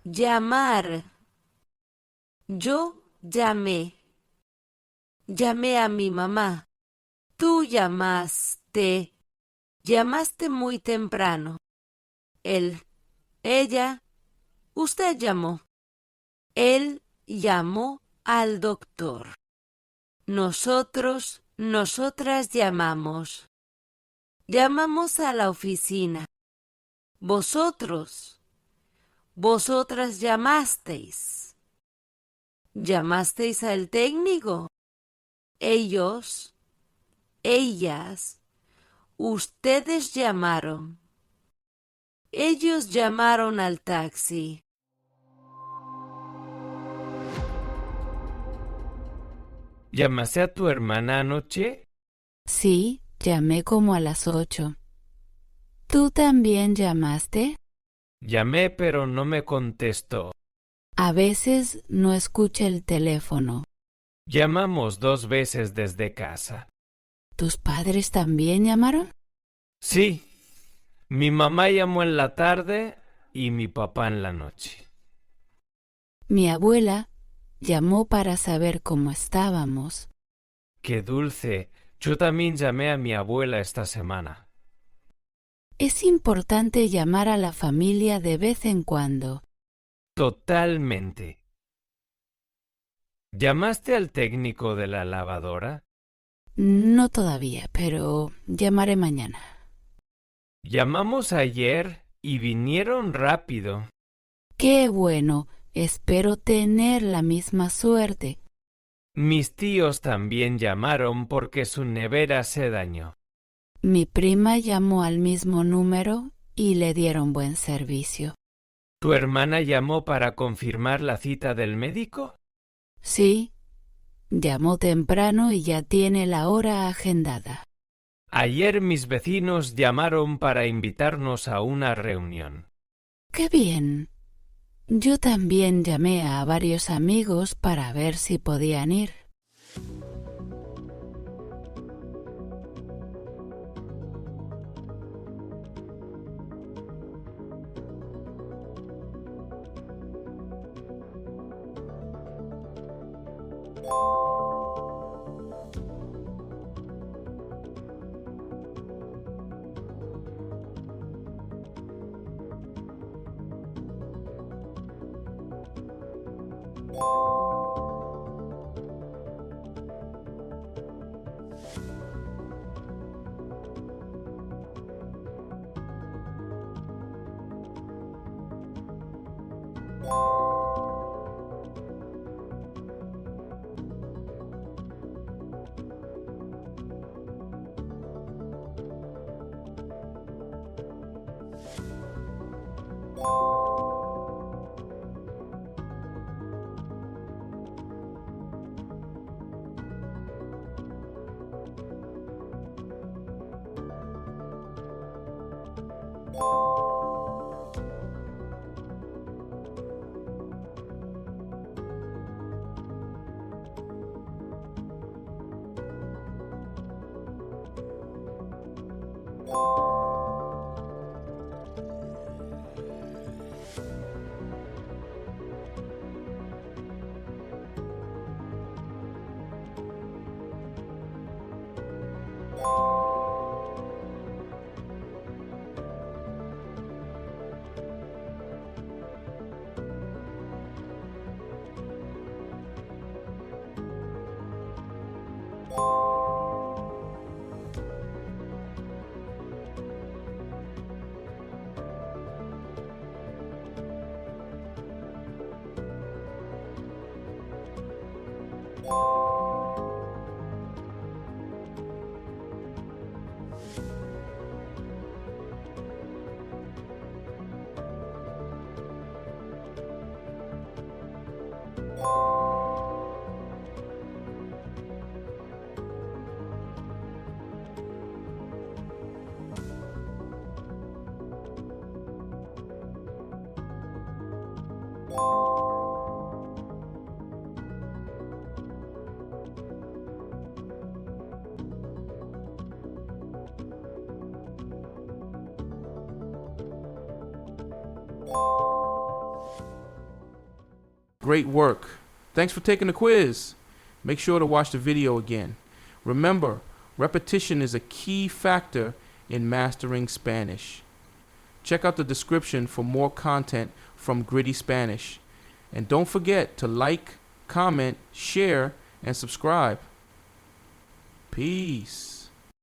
Llamar. Yo llamé. Llamé a mi mamá. Tú llamaste. Llamaste muy temprano. Él, ella, usted llamó. Él llamó al doctor. Nosotros, nosotras llamamos. Llamamos a la oficina. Vosotros, vosotras llamasteis. ¿Llamasteis al técnico? Ellos, ellas, ustedes llamaron. Ellos llamaron al taxi. ¿Llamaste a tu hermana anoche? Sí, llamé como a las 8. ¿Tú también llamaste? Llamé, pero no me contestó. A veces no escucha el teléfono. Llamamos 2 veces desde casa. ¿Tus padres también llamaron? Sí, mi mamá llamó en la tarde y mi papá en la noche. Mi abuela llamó para saber cómo estábamos. ¡Qué dulce! Yo también llamé a mi abuela esta semana. Es importante llamar a la familia de vez en cuando. Totalmente. ¿Llamaste al técnico de la lavadora? No todavía, pero llamaré mañana. Llamamos ayer y vinieron rápido. Qué bueno, espero tener la misma suerte. Mis tíos también llamaron porque su nevera se dañó. Mi prima llamó al mismo número y le dieron buen servicio. ¿Tu hermana llamó para confirmar la cita del médico? Sí, llamó temprano y ya tiene la hora agendada. Ayer mis vecinos llamaron para invitarnos a una reunión. ¡Qué bien! Yo también llamé a varios amigos para ver si podían ir. Great work. Thanks for taking the quiz. Make sure to watch the video again. Remember, repetition is a key factor in mastering Spanish. Check out the description for more content from Gritty Spanish. And don't forget to like, comment, share, and subscribe. Peace.